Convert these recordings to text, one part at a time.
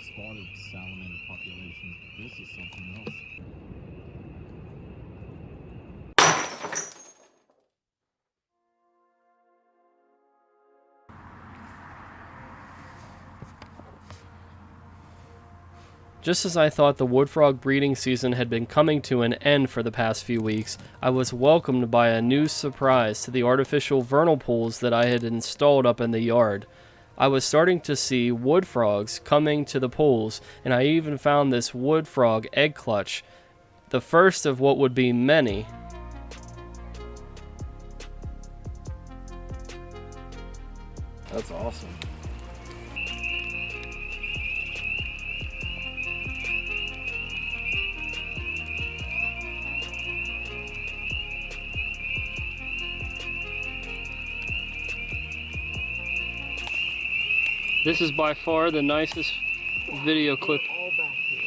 spotted salamander populations, but this is something else. Just as I thought the wood frog breeding season had been coming to an end for the past few weeks, I was welcomed by a new surprise to the artificial vernal pools that I had installed up in the yard. I was starting to see wood frogs coming to the pools, and I even found this wood frog egg clutch, the first of what would be many. That's awesome. This is by far the nicest video clip. All back here.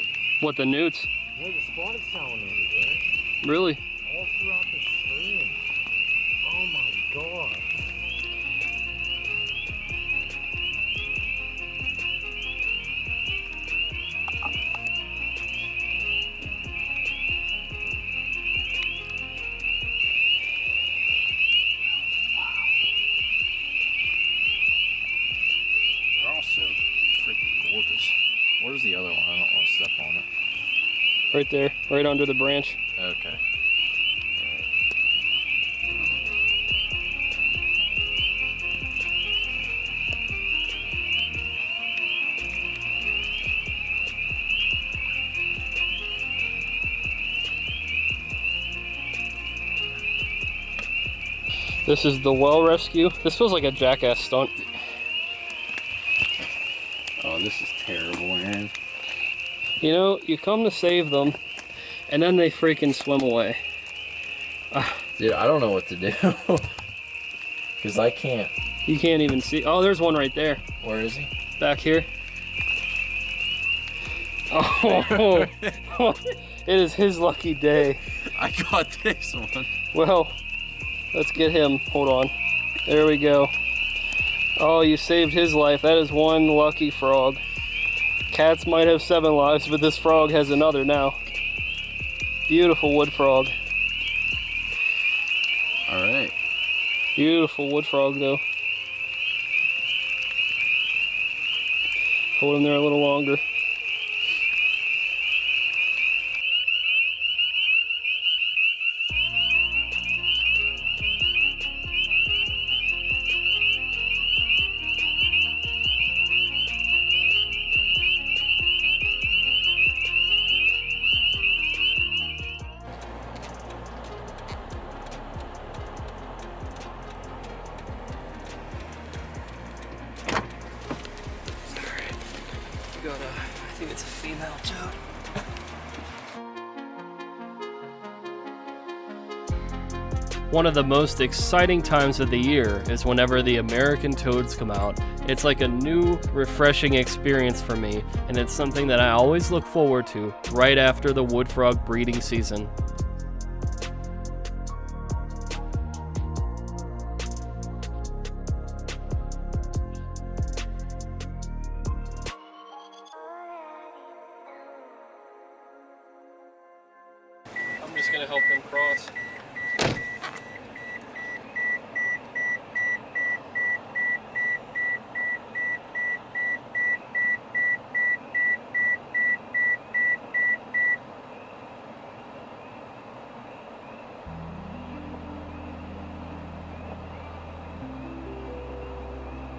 What, the newts? Yeah, the spotted salamander there. Really? All throughout the stream. Oh my god. They're all so freaking gorgeous. Where's the other one? I don't want to step on it. Right there, right under the branch. Okay. This is the well rescue. This feels like a jackass stunt. Oh, this is terrible, man. You know, you come to save them, and then they freaking swim away. Dude, I don't know what to do. Because I can't. You can't even see. Oh, there's one right there. Where is he? Back here. Oh, it is his lucky day. I got this one. Well, let's get him. Hold on. There we go. Oh, you saved his life. That is one lucky frog. Cats might have 7 lives, but this frog has another now. Beautiful wood frog. Alright. Beautiful wood frog, though. Hold him there a little longer. I think it's a female toad. One of the most exciting times of the year is whenever the American toads come out. It's like a new, refreshing experience for me, and it's something that I always look forward to right after the wood frog breeding season. I'm just gonna help him cross.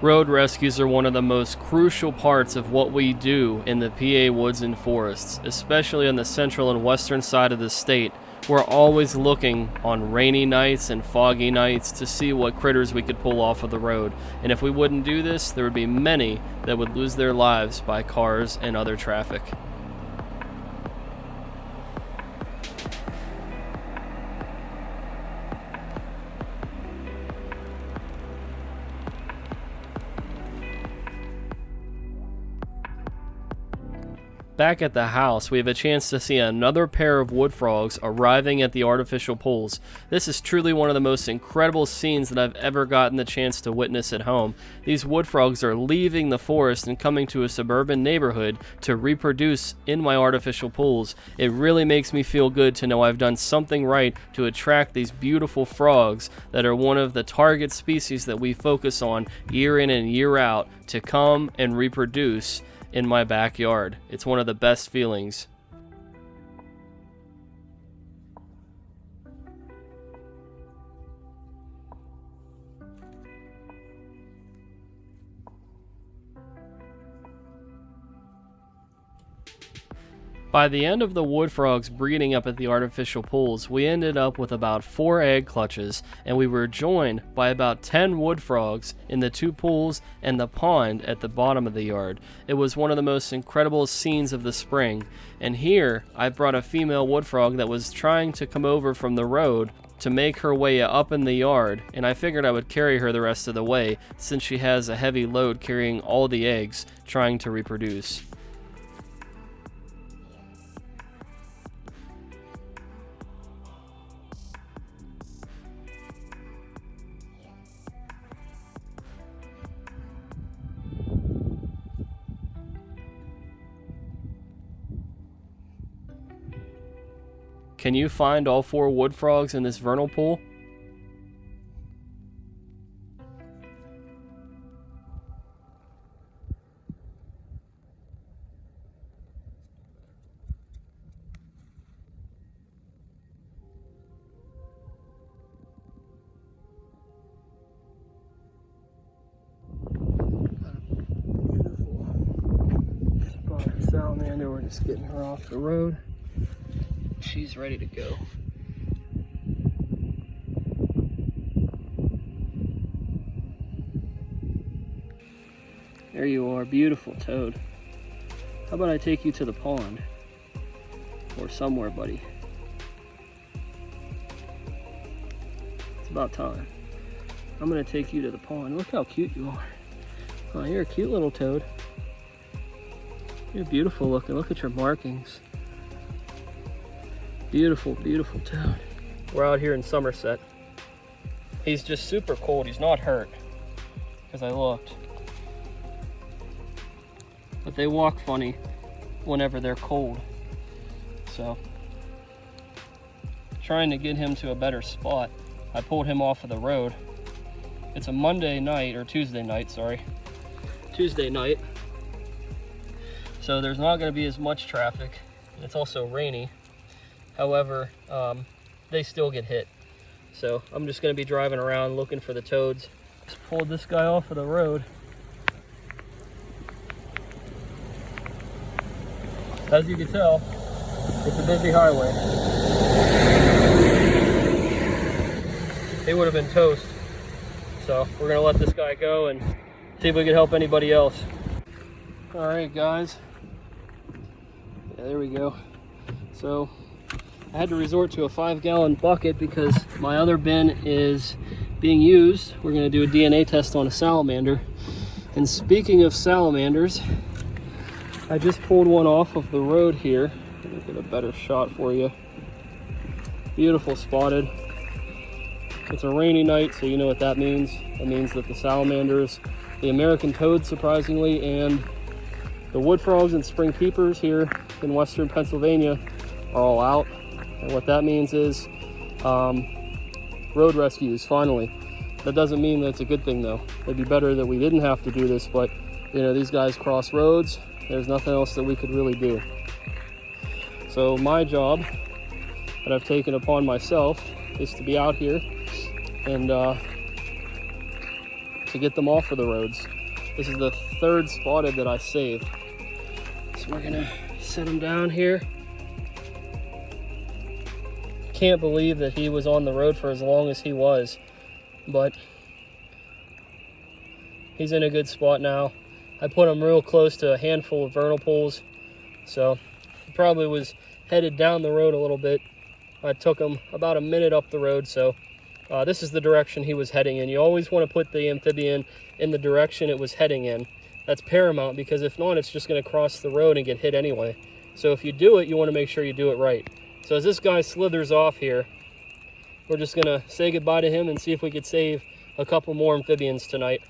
Road rescues are one of the most crucial parts of what we do in the PA woods and forests, especially on the central and western side of the state. We're always looking on rainy nights and foggy nights to see what critters we could pull off of the road. And if we wouldn't do this, there would be many that would lose their lives by cars and other traffic. Back at the house, we have a chance to see another pair of wood frogs arriving at the artificial pools. This is truly one of the most incredible scenes that I've ever gotten the chance to witness at home. These wood frogs are leaving the forest and coming to a suburban neighborhood to reproduce in my artificial pools. It really makes me feel good to know I've done something right to attract these beautiful frogs that are one of the target species that we focus on year in and year out to come and reproduce in my backyard. It's one of the best feelings. By the end of the wood frogs breeding up at the artificial pools, we ended up with about 4 egg clutches, and we were joined by about 10 wood frogs in the 2 pools and the pond at the bottom of the yard. It was one of the most incredible scenes of the spring, and here I brought a female wood frog that was trying to come over from the road to make her way up in the yard, and I figured I would carry her the rest of the way since she has a heavy load carrying all the eggs trying to reproduce. Can you find all 4 wood frogs in this vernal pool? Spotted salamander, we're just getting her off the road. She's ready to go. There you are, beautiful toad. How about I take you to the pond? Or somewhere, buddy. It's about time. I'm gonna take you to the pond. Look how cute you are. Oh, you're a cute little toad. You're beautiful looking. Look at your markings. Beautiful, beautiful toad. We're out here in Somerset. He's just super cold. He's not hurt, because I looked. But they walk funny whenever they're cold. So, trying to get him to a better spot, I pulled him off of the road. It's a Monday night, or Tuesday night, sorry. Tuesday night. So there's not going to be as much traffic. It's also rainy. However, they still get hit. So I'm just going to be driving around looking for the toads. Just pulled this guy off of the road. As you can tell, it's a busy highway. He would have been toast. So we're going to let this guy go and see if we can help anybody else. All right, guys. Yeah, there we go. So I had to resort to a 5-gallon bucket because my other bin is being used. We're going to do a DNA test on a salamander. And speaking of salamanders, I just pulled one off of the road here. Let me get a better shot for you. Beautiful spotted. It's a rainy night, so you know what that means. That means that the salamanders, the American toads surprisingly, and the wood frogs and spring peepers here in western Pennsylvania are all out. And what that means is road rescues, finally. That doesn't mean that it's a good thing though. It'd be better that we didn't have to do this, but you know, these guys cross roads. There's nothing else that we could really do. So my job that I've taken upon myself is to be out here and to get them off of the roads. This is the 3rd spotted that I saved. So we're gonna set him down here. Can't believe that he was on the road for as long as he was, but he's in a good spot now. I put him real close to a handful of vernal pools, so he probably was headed down the road a little bit. I took him about a minute up the road, so this is the direction he was heading in. You always want to put the amphibian in the direction it was heading in, That's paramount, because if not, it's just going to cross the road and get hit anyway. So if you do it, you want to make sure you do it right. So as this guy slithers off here, we're just going to say goodbye to him and see if we could save a couple more amphibians tonight.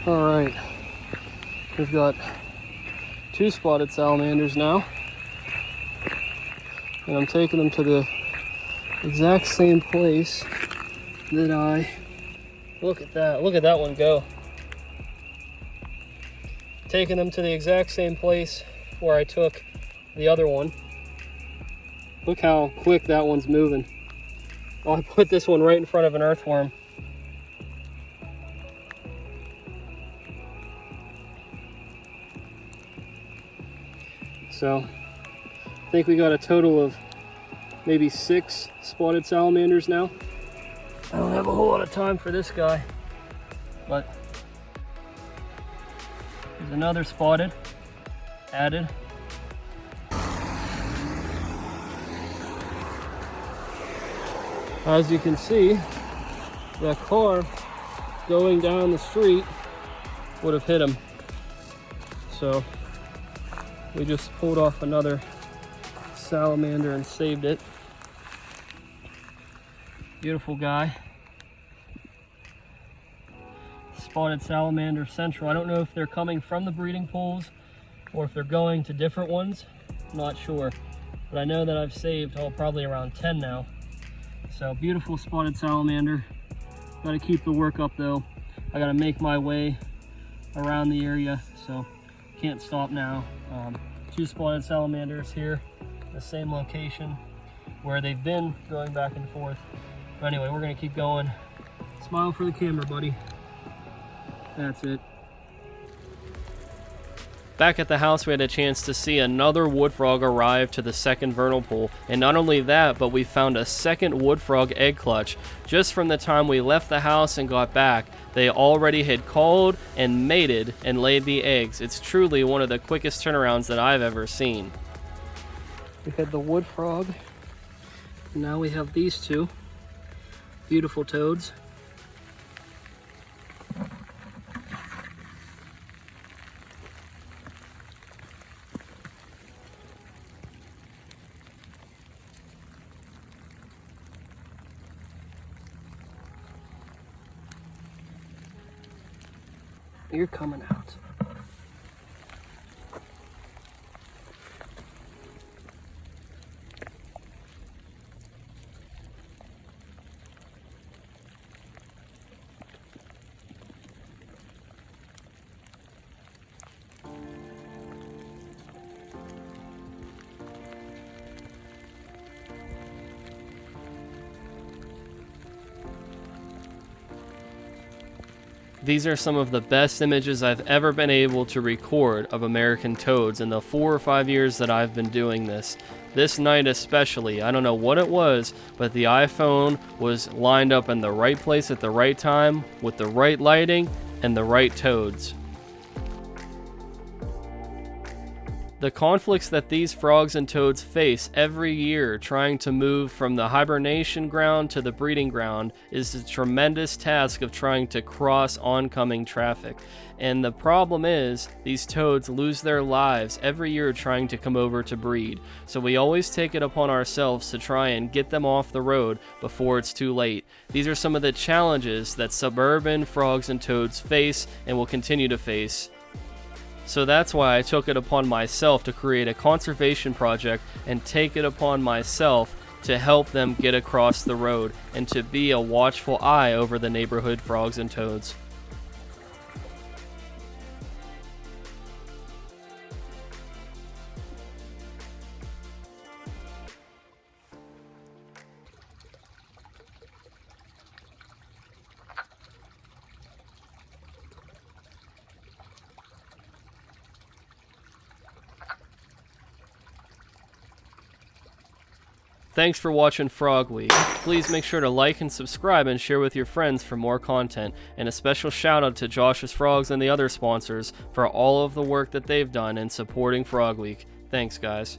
All right, we've got 2 spotted salamanders now, and I'm taking them to the exact same place that I, look at that one go. Taking them to the exact same place where I took the other one. Look how quick that one's moving. Oh, I put this one right in front of an earthworm. So I think we got a total of maybe 6 spotted salamanders now. I don't have a whole lot of time for this guy, but there's another spotted added. As you can see, that car going down the street would have hit him. So we just pulled off another salamander and saved it. Beautiful guy. Spotted salamander central. I don't know if they're coming from the breeding pools or if they're going to different ones. Not sure. But I know that I've saved probably around 10 now. So beautiful spotted salamander. Got to keep the work up though. I got to make my way around the area, so can't stop now. 2 spotted salamanders here, the same location where they've been going back and forth. But anyway, we're gonna keep going. Smile for the camera, buddy. That's it. Back at the house, we had a chance to see another wood frog arrive to the second vernal pool. And not only that, but we found a second wood frog egg clutch. Just from the time we left the house and got back, they already had called and mated and laid the eggs. It's truly one of the quickest turnarounds that I've ever seen. We had the wood frog, and now we have these 2 beautiful toads. You're coming out. These are some of the best images I've ever been able to record of American toads in the 4 or 5 years that I've been doing this. This night especially, I don't know what it was, but the iPhone was lined up in the right place at the right time with the right lighting and the right toads. The conflicts that these frogs and toads face every year trying to move from the hibernation ground to the breeding ground is a tremendous task of trying to cross oncoming traffic. And the problem is, these toads lose their lives every year trying to come over to breed. So we always take it upon ourselves to try and get them off the road before it's too late. These are some of the challenges that suburban frogs and toads face and will continue to face. So that's why I took it upon myself to create a conservation project and take it upon myself to help them get across the road and to be a watchful eye over the neighborhood frogs and toads. Thanks for watching Frog Week. Please make sure to like and subscribe and share with your friends for more content. And a special shout out to Josh's Frogs and the other sponsors for all of the work that they've done in supporting Frog Week. Thanks, guys.